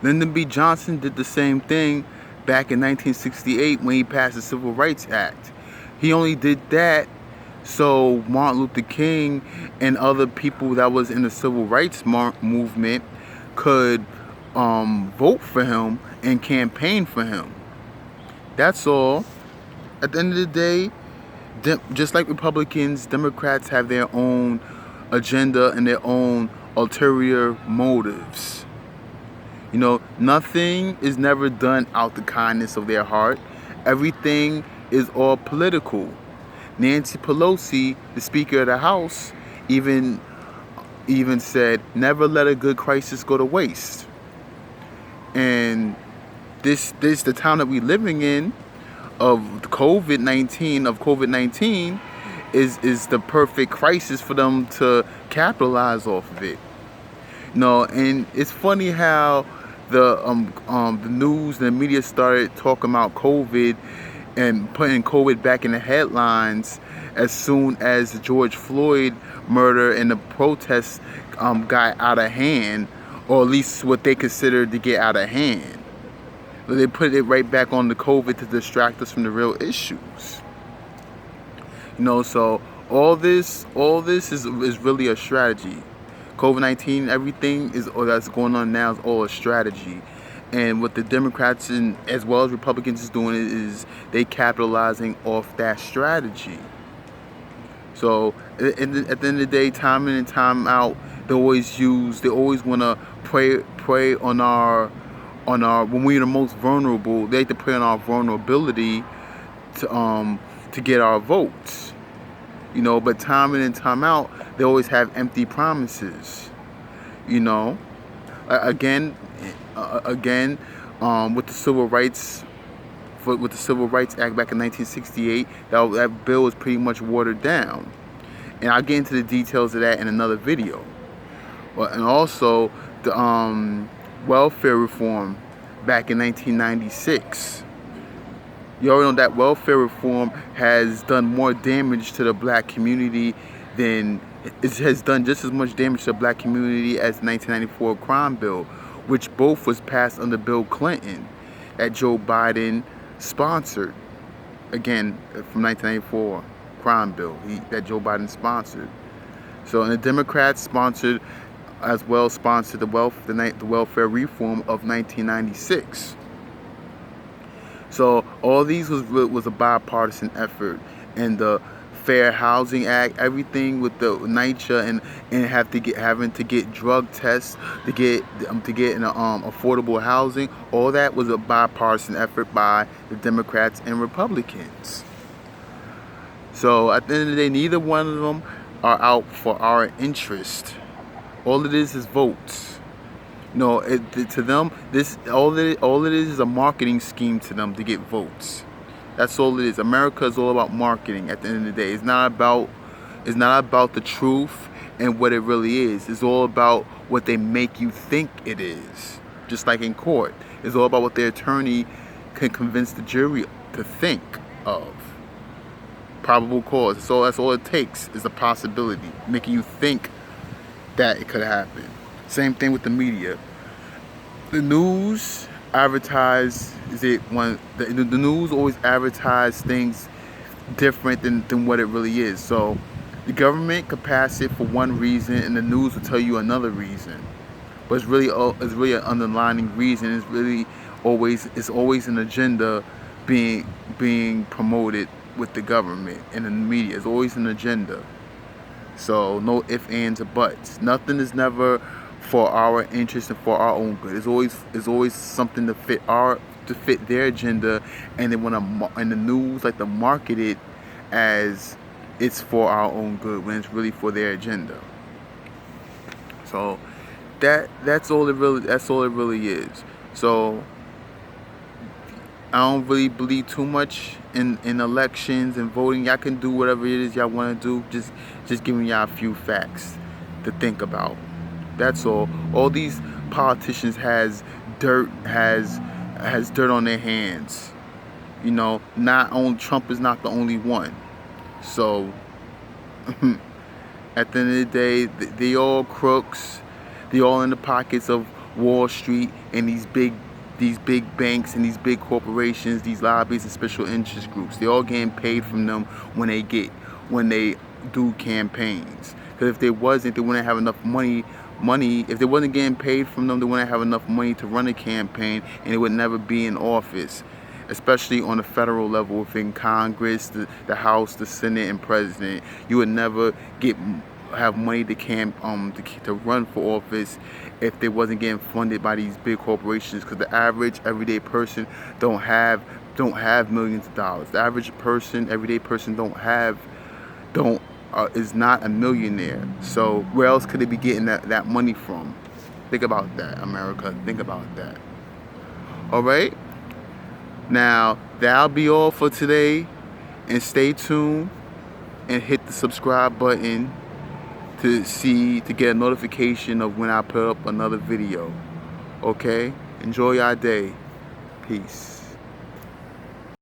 Lyndon B. Johnson did the same thing back in 1968 when he passed the Civil Rights Act. He only did that so Martin Luther King and other people that was in the civil rights movement could vote for him and campaign for him. That's all. At the end of the day, just like Republicans, Democrats have their own agenda and their own ulterior motives. You know, nothing is never done out the kindness of their heart. Everything is all political. Nancy Pelosi, the Speaker of the House, even said, "Never let a good crisis go to waste." And this the time that we're living in of COVID-19 is the perfect crisis for them to capitalize off of it. No, and it's funny how the news and the media started talking about COVID and putting COVID back in the headlines as soon as the George Floyd murder and the protests got out of hand, or at least what they considered to get out of hand. But they put it right back on the COVID to distract us from the real issues. You know, so all this is really a strategy. COVID-19, everything that's going on now is all a strategy. And what the Democrats and as well as Republicans is doing is they capitalizing off that strategy. So at the end of the day, time in and time out, they always want to prey on our when we're the most vulnerable. They like to prey on our vulnerability to get our votes. You know, but time in and time out, they always have empty promises. You know, again, with the Civil Rights Act back in 1968, that bill was pretty much watered down, and I'll get into the details of that in another video. And also the welfare reform back in 1996. You already know that welfare reform has done more damage to the black community than it has done just as much damage to the black community as the 1994 crime bill, which both was passed under Bill Clinton that Joe Biden sponsored. Again, from 1994 crime bill that Joe Biden sponsored. So, and the Democrats sponsored the welfare reform of 1996. So all these was a bipartisan effort, and the Fair Housing Act, everything with the NYCHA and having to get drug tests to get affordable housing. All that was a bipartisan effort by the Democrats and Republicans. So at the end of the day, neither one of them are out for our interest. All it is votes. No, to them, all it is a marketing scheme to them to get votes. That's all it is. America is all about marketing. At the end of the day, it's not about the truth and what it really is. It's all about what they make you think it is. Just like in court, it's all about what their attorney can convince the jury to think of. Probable cause. That's all it takes is a possibility, making you think that it could happen. Same thing with the media. The news the news always advertise things different than what it really is. So the government could pass it for one reason, and the news will tell you another reason. But it's really an underlying reason. It's always an agenda being promoted with the government and in the media. It's always an agenda. So no ifs, ands, or buts. Nothing is never for our interest and for our own good. It's always something to fit their agenda, and they and the news like to market it as it's for our own good when it's really for their agenda. So that's all it really is. So I don't really believe too much in elections and voting. Y'all can do whatever it is y'all want to do. Just giving y'all a few facts to think about. That's all. All these politicians has dirt on their hands. You know, Trump is not the only one. So at the end of the day, they all crooks. They all in the pockets of Wall Street and these big banks and these big corporations, these lobbyists and special interest groups. They all getting paid from them when they do campaigns. Because if they wasn't, they wouldn't have enough money. If they wasn't getting paid from them, they wouldn't have enough money to run a campaign, and they would never be in office. Especially on the federal level, within Congress, the House, the Senate, and President, you would never have money to run for office if they wasn't getting funded by these big corporations. Because the average everyday person don't have millions of dollars. The average person, everyday person, is not a millionaire. So where else could they be getting that money from? Think about that, America. Think about that. All right. Now that'll be all for today, and stay tuned and hit the subscribe button to get a notification of when I put up another video. Okay? Enjoy your day. Peace.